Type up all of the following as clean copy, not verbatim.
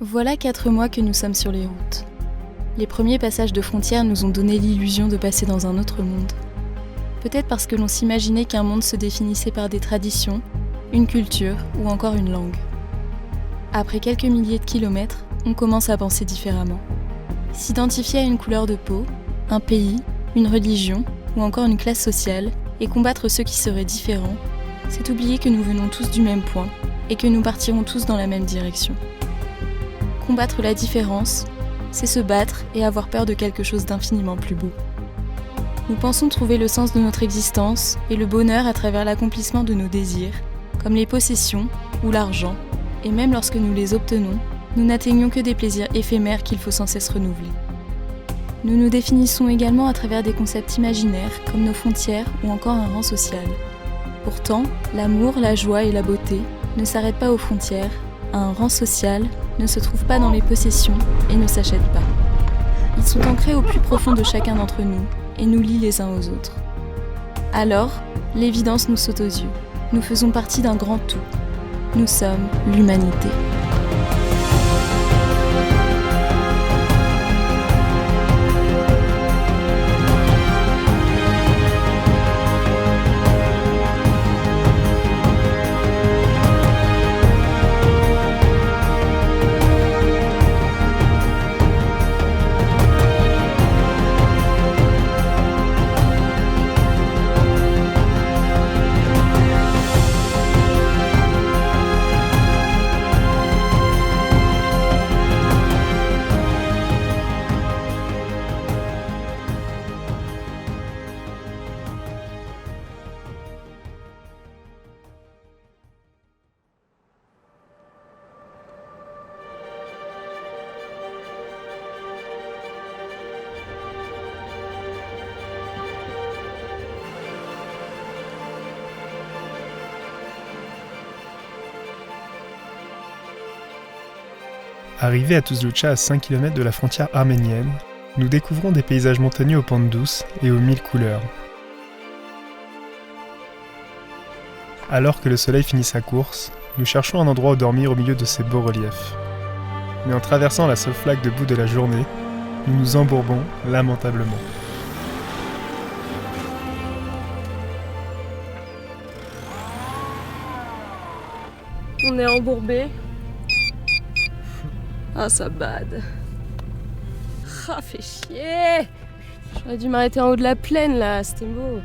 Voilà 4 mois que nous sommes sur les routes. Les premiers passages de frontières nous ont donné l'illusion de passer dans un autre monde. Peut-être parce que l'on s'imaginait qu'un monde se définissait par des traditions, une culture ou encore une langue. Après quelques milliers de kilomètres, on commence à penser différemment. S'identifier à une couleur de peau, un pays, une religion ou encore une classe sociale et combattre ceux qui seraient différents, c'est oublier que nous venons tous du même point et que nous partirons tous dans la même direction. Combattre la différence, c'est se battre et avoir peur de quelque chose d'infiniment plus beau. Nous pensons trouver le sens de notre existence et le bonheur à travers l'accomplissement de nos désirs, comme les possessions ou l'argent, et même lorsque nous les obtenons, nous n'atteignons que des plaisirs éphémères qu'il faut sans cesse renouveler. Nous nous définissons également à travers des concepts imaginaires comme nos frontières ou encore un rang social. Pourtant, l'amour, la joie et la beauté ne s'arrêtent pas aux frontières, un rang social ne se trouve pas dans les possessions et ne s'achète pas. Ils sont ancrés au plus profond de chacun d'entre nous et nous lient les uns aux autres. Alors, l'évidence nous saute aux yeux. Nous faisons partie d'un grand tout. Nous sommes l'humanité. Arrivés à Tuzlucha à 5 km de la frontière arménienne, nous découvrons des paysages montagneux aux pentes douces et aux 1000 couleurs. Alors que le soleil finit sa course, nous cherchons un endroit où dormir au milieu de ces beaux reliefs. Mais en traversant la seule flaque de bout de la journée, nous nous embourbons lamentablement. On est embourbé. Ah, ça bade. Ah, fait chier. J'aurais dû m'arrêter en haut de la plaine là, c'était beau.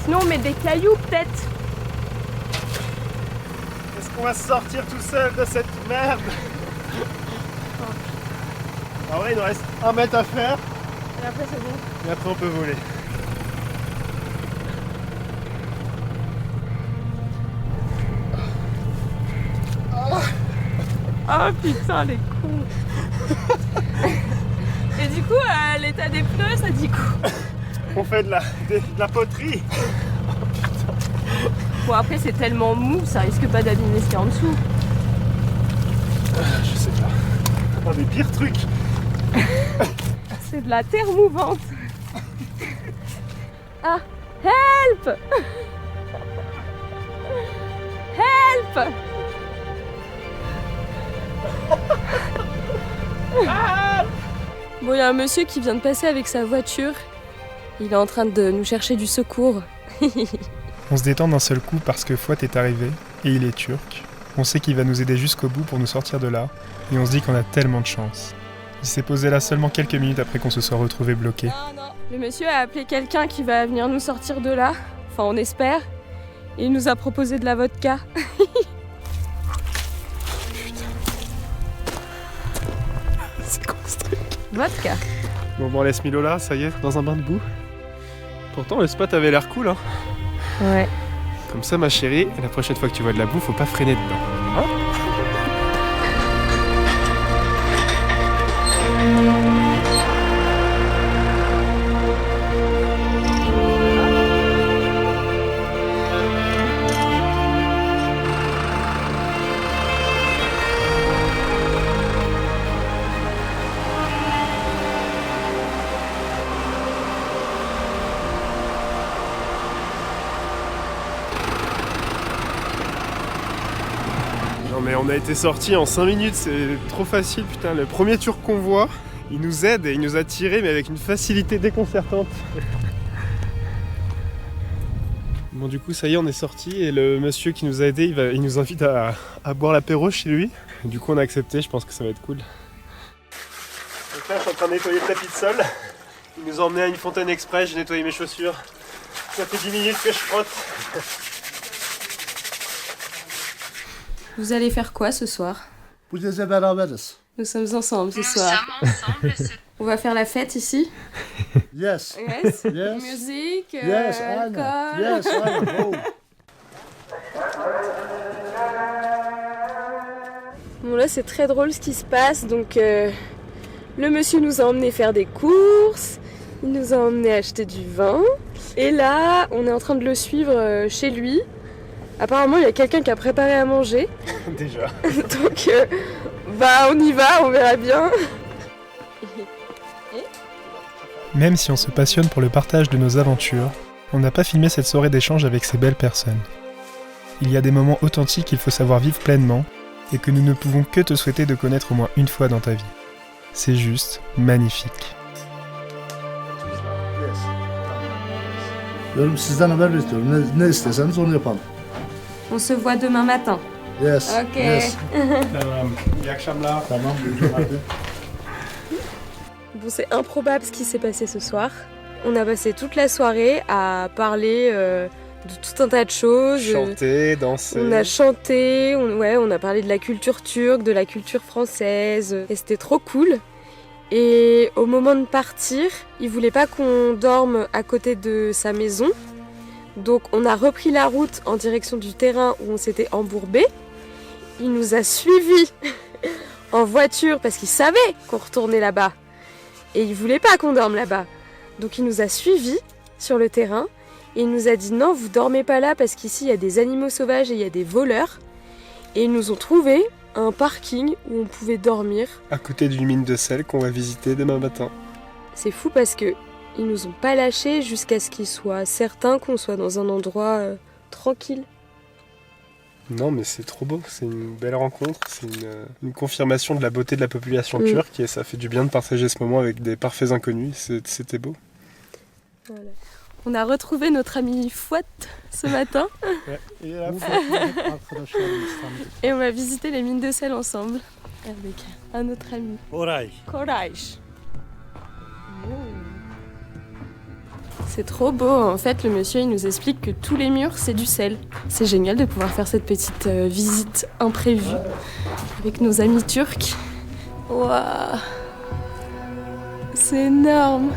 Sinon on met des cailloux peut-être. Est-ce qu'on va sortir tout seul de cette merde? En vrai, il nous reste 1 mètre à faire. Et après c'est bon. Et après, on peut voler. Ah putain, les cons. Et du coup, l'état des pneus, ça dit quoi? On fait de la poterie. Bon, après c'est tellement mou, ça risque pas d'abîmer ce qu'il y a en dessous. Je sais pas. Un des pires trucs. C'est de la terre mouvante. Ah, help! Help! Bon, il y a un monsieur qui vient de passer avec sa voiture. Il est en train de nous chercher du secours. On se détend d'un seul coup parce que Fouad est arrivé, et il est turc. On sait qu'il va nous aider jusqu'au bout pour nous sortir de là, et on se dit qu'on a tellement de chance. Il s'est posé là seulement quelques minutes après qu'on se soit retrouvé bloqué. Le monsieur a appelé quelqu'un qui va venir nous sortir de là, enfin on espère, et il nous a proposé de la vodka. Putain. C'est quoi ce truc? Vodka. Bon, on laisse Milo là, ça y est, dans un bain de boue. Pourtant, le spot avait l'air cool, hein. Ouais. Comme ça, ma chérie, la prochaine fois que tu vois de la boue, faut pas freiner dedans. Hein? Non mais on a été sortis en 5 minutes, c'est trop facile, putain. Le premier Turc qu'on voit, il nous aide et il nous a tirés, mais avec une facilité déconcertante. Bon, du coup, ça y est, on est sortis et le monsieur qui nous a aidés, il nous invite à boire l'apéro chez lui. Et du coup, on a accepté, je pense que ça va être cool. Donc là, je suis en train de nettoyer le tapis de sol. Il nous a emmené à une fontaine express, j'ai nettoyé mes chaussures. Ça fait 10 minutes que je frotte. Vous allez faire quoi ce soir? Bu gece beraberiz. Nous sommes ensemble ce soir. On va faire la fête ici. Yes. Yes. Yes. Musique, Yes, aynen. alcool. Yes, aynen. Oh. Bon là c'est très drôle ce qui se passe. Donc le monsieur nous a emmené faire des courses. Il nous a emmené acheter du vin. Et là on est en train de le suivre chez lui. Apparemment il y a quelqu'un qui a préparé à manger. Déjà. Donc on y va, on verra bien. Même si on se passionne pour le partage de nos aventures, on n'a pas filmé cette soirée d'échange avec ces belles personnes. Il y a des moments authentiques qu'il faut savoir vivre pleinement et que nous ne pouvons que te souhaiter de connaître au moins une fois dans ta vie. C'est juste magnifique. Diyorum sizden haber bekliyorum. Ne isterseniz onu yapalım. On se voit demain matin. Yes. Ok. Yes. İyi akşamlar. Tamam. Hadi. Bon, c'est improbable ce qui s'est passé ce soir. On a passé toute la soirée à parler de tout un tas de choses. Chanter, danser. On a chanté, on a parlé de la culture turque, de la culture française. Et c'était trop cool. Et au moment de partir, il voulait pas qu'on dorme à côté de sa maison. Donc on a repris la route en direction du terrain où on s'était embourbé. Il nous a suivis en voiture parce qu'il savait qu'on retournait là-bas. Et il voulait pas qu'on dorme là-bas. Donc il nous a suivis sur le terrain et il nous a dit non, vous dormez pas là parce qu'ici il y a des animaux sauvages et il y a des voleurs. Et ils nous ont trouvé un parking où on pouvait dormir. À côté d'une mine de sel qu'on va visiter demain matin. C'est fou parce que ils nous ont pas lâchés jusqu'à ce qu'ils soient certains qu'on soit dans un endroit tranquille. Non mais c'est trop beau, c'est une belle rencontre, c'est une confirmation de la beauté de la population turque et ça fait du bien de partager ce moment avec des parfaits inconnus, c'était beau. Voilà. On a retrouvé notre ami Fouad ce matin et on va visiter les mines de sel ensemble avec un autre ami. Koray. Courage. C'est trop beau, en fait le monsieur il nous explique que tous les murs c'est du sel. C'est génial de pouvoir faire cette petite visite imprévue avec nos amis turcs. Waouh, c'est énorme.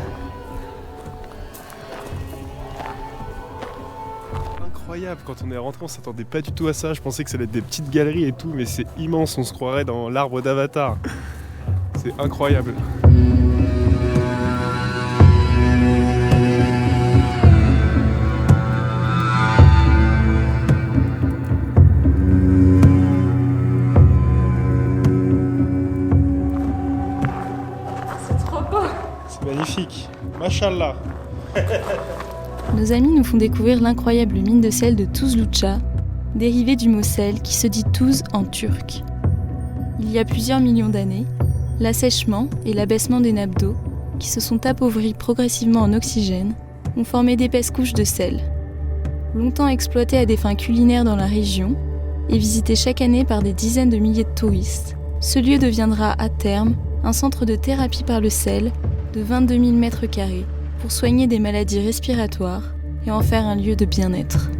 Incroyable, quand on est rentré on s'attendait pas du tout à ça, je pensais que ça allait être des petites galeries et tout, mais c'est immense, on se croirait dans l'arbre d'Avatar. C'est incroyable. Magnifique, Mashallah. Nos amis nous font découvrir l'incroyable mine de sel de Tuzluca, dérivée du mot sel qui se dit Tuz en turc. Il y a plusieurs millions d'années, l'assèchement et l'abaissement des nappes d'eau, qui se sont appauvries progressivement en oxygène, ont formé d'épaisses couches de sel. Longtemps exploité à des fins culinaires dans la région et visité chaque année par des dizaines de milliers de touristes, ce lieu deviendra à terme un centre de thérapie par le sel de 22 000 mètres carrés pour soigner des maladies respiratoires et en faire un lieu de bien-être.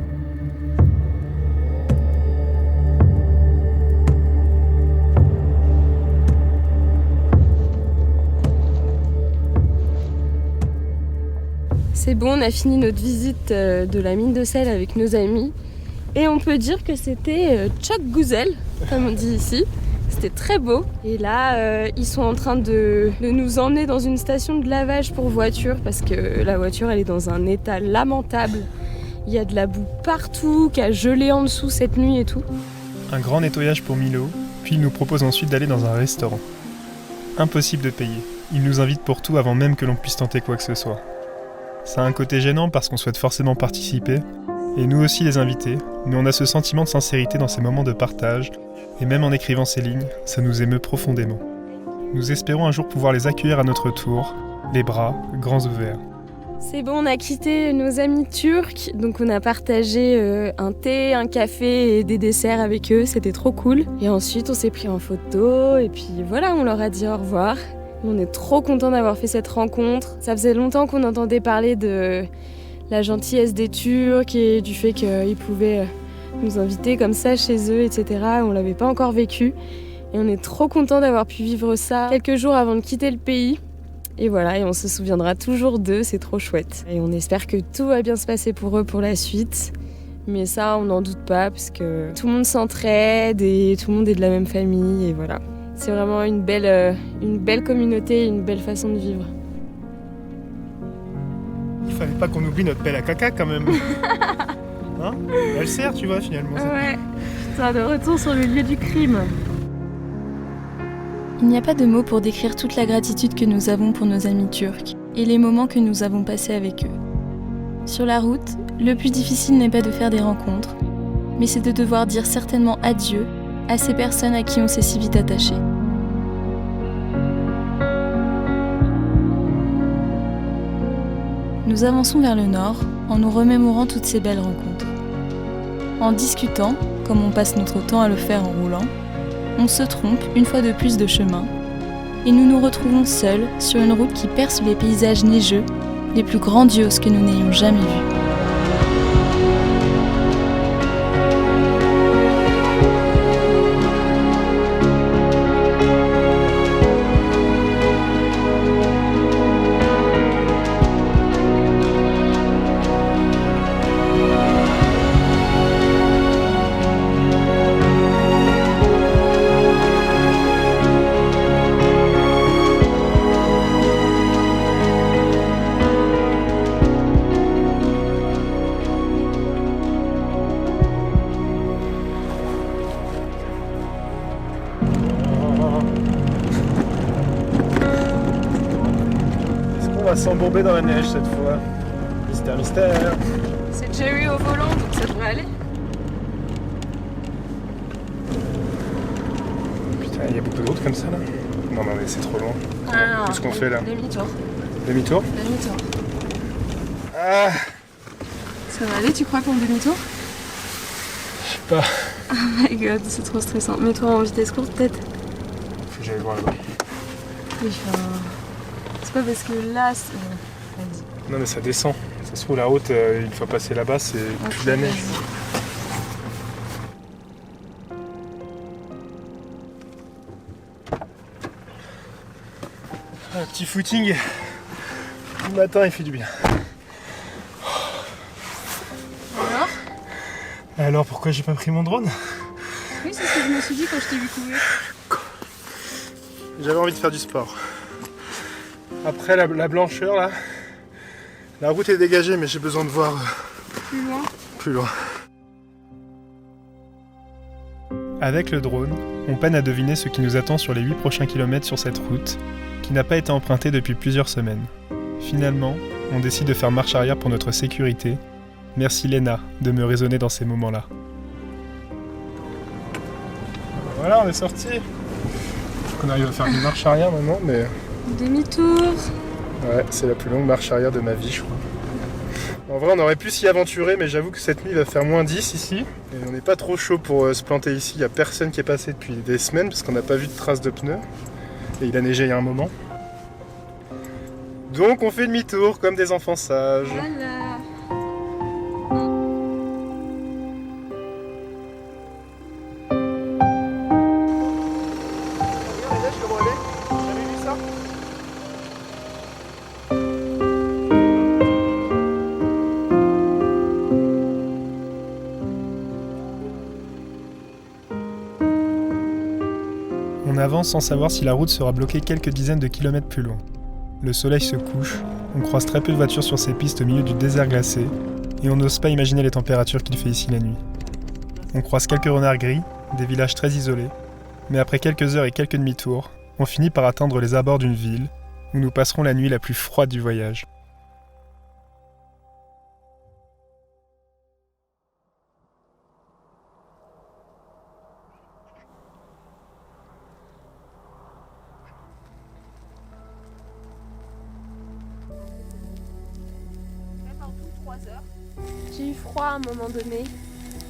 C'est bon, on a fini notre visite de la mine de sel avec nos amis et on peut dire que c'était çok güzel, comme on dit ici. C'était très beau. Et là, ils sont en train de nous emmener dans une station de lavage pour voiture parce que la voiture, elle est dans un état lamentable. Il y a de la boue partout, qui a gelé en dessous cette nuit et tout. Un grand nettoyage pour Milo, puis il nous propose ensuite d'aller dans un restaurant. Impossible de payer. Il nous invite pour tout avant même que l'on puisse tenter quoi que ce soit. Ça a un côté gênant parce qu'on souhaite forcément participer, et nous aussi les invités, Mais on a ce sentiment de sincérité dans ces moments de partage, et même en écrivant ces lignes, ça nous émeut profondément. Nous espérons un jour pouvoir les accueillir à notre tour, les bras grands ouverts. C'est bon, on a quitté nos amis turcs, donc on a partagé un thé, un café et des desserts avec eux, c'était trop cool. Et ensuite on s'est pris en photo et puis voilà, on leur a dit au revoir. On est trop contents d'avoir fait cette rencontre. Ça faisait longtemps qu'on entendait parler de la gentillesse des Turcs et du fait qu'ils pouvaient nous inviter comme ça chez eux, etc. On l'avait pas encore vécu et on est trop contents d'avoir pu vivre ça quelques jours avant de quitter le pays. Et voilà, et on se souviendra toujours d'eux, c'est trop chouette. Et on espère que tout va bien se passer pour eux pour la suite. Mais ça, on n'en doute pas, parce que tout le monde s'entraide et tout le monde est de la même famille, et voilà. C'est vraiment une belle communauté, une belle façon de vivre. Il fallait pas qu'on oublie notre pelle à caca quand même. Hein ? Elle sert, tu vois, finalement. Ouais, putain, de retour sur le lieu du crime. Il n'y a pas de mots pour décrire toute la gratitude que nous avons pour nos amis turcs et les moments que nous avons passés avec eux. Sur la route, le plus difficile n'est pas de faire des rencontres, mais c'est de devoir dire certainement adieu à ces personnes à qui on s'est si vite attaché. Nous avançons vers le nord en nous remémorant toutes ces belles rencontres. En discutant, comme on passe notre temps à le faire en roulant, on se trompe une fois de plus de chemin et nous nous retrouvons seuls sur une route qui perce les paysages neigeux les plus grandioses que nous n'ayons jamais vus. On va s'embomber dans la neige cette fois. Mystère, mystère. C'est Jerry au volant, donc ça devrait aller. Putain, il y a beaucoup de routes comme ça là. Non mais c'est trop loin. Ah, Qu'est-ce qu'on fait là ? Demi-tour. Demi-tour ? Demi-tour. Ah, Ça va aller, tu crois qu'on demi-tour? je sais pas. Oh my god, c'est trop stressant. Mets-toi en vitesse courte peut-être. Faut que j'aille voir là-bas. Oui, c'est pas parce que là, c'est... Vas-y. Non mais ça descend. Ça se trouve la route, une fois passé là-bas, c'est plus de la neige. Un petit footing du matin, il fait du bien. Alors pourquoi j'ai pas pris mon drone ? Oui, c'est ce que je me suis dit quand je t'ai vu courir. J'avais envie de faire du sport. Après la blancheur là, la route est dégagée mais j'ai besoin de voir Plus loin. plus loin. Avec le drone, on peine à deviner ce qui nous attend sur les 8 prochains kilomètres sur cette route, qui n'a pas été empruntée depuis plusieurs semaines. Finalement, on décide de faire marche arrière pour notre sécurité. Merci Léna de me raisonner dans ces moments-là. Voilà, on est sorti. Faut qu'on arrive à faire une marche arrière maintenant, mais Demi-tour. ouais, c'est la plus longue marche arrière de ma vie, je crois. En vrai, on aurait pu s'y aventurer, mais j'avoue que cette nuit va faire -10 ici. Et on n'est pas trop chaud pour se planter ici. Il n'y a personne qui est passé depuis des semaines, parce qu'on n'a pas vu de traces de pneus. Et il a neigé il y a un moment. Donc on fait demi-tour, comme des enfants sages. Voilà. Regarde la neige comment elle est. J'ai jamais vu ça. On avance sans savoir si la route sera bloquée quelques dizaines de kilomètres plus loin. Le soleil se couche, on croise très peu de voitures sur ces pistes au milieu du désert glacé, et on n'ose pas imaginer les températures qu'il fait ici la nuit. On croise quelques renards gris, des villages très isolés, mais après quelques heures et quelques demi-tours, on finit par atteindre les abords d'une ville, où nous passerons la nuit la plus froide du voyage. J'ai eu froid à un moment donné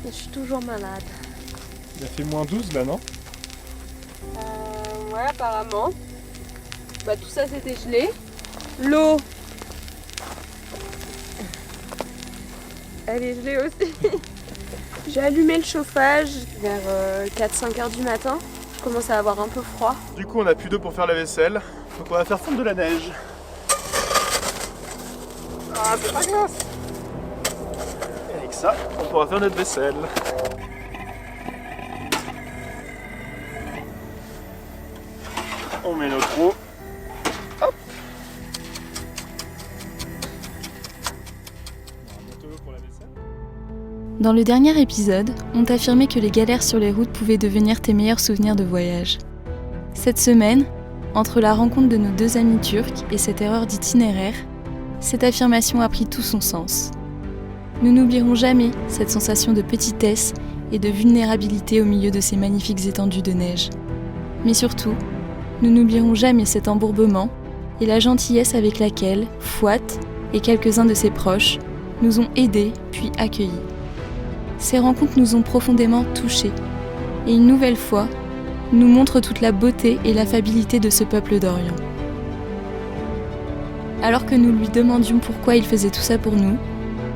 et je suis toujours malade. Il a fait -12 là, non? Ouais, apparemment. Bah, tout ça c'était gelé. L'eau, elle est gelée aussi. J'ai allumé le chauffage vers 4-5 heures du matin. Je commence à avoir un peu froid. Du coup, on a plus d'eau pour faire la vaisselle, donc on va faire fondre de la neige. Ah, c'est pas glace! Et avec ça, on pourra faire notre vaisselle. On met notre eau. Hop! Pour la vaisselle. Dans le dernier épisode, on t'a affirmé que les galères sur les routes pouvaient devenir tes meilleurs souvenirs de voyage. Cette semaine, entre la rencontre de nos 2 amis turcs et cette erreur d'itinéraire, cette affirmation a pris tout son sens. Nous n'oublierons jamais cette sensation de petitesse et de vulnérabilité au milieu de ces magnifiques étendues de neige. Mais surtout, nous n'oublierons jamais cet embourbement et la gentillesse avec laquelle Fouad et quelques-uns de ses proches nous ont aidés puis accueillis. Ces rencontres nous ont profondément touchés et une nouvelle fois, nous montrent toute la beauté et l'affabilité de ce peuple d'Orient. Alors que nous lui demandions pourquoi il faisait tout ça pour nous,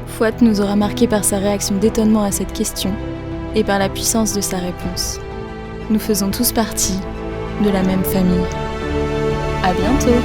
Fouad nous aura marqué par sa réaction d'étonnement à cette question et par la puissance de sa réponse. Nous faisons tous partie de la même famille. À bientôt!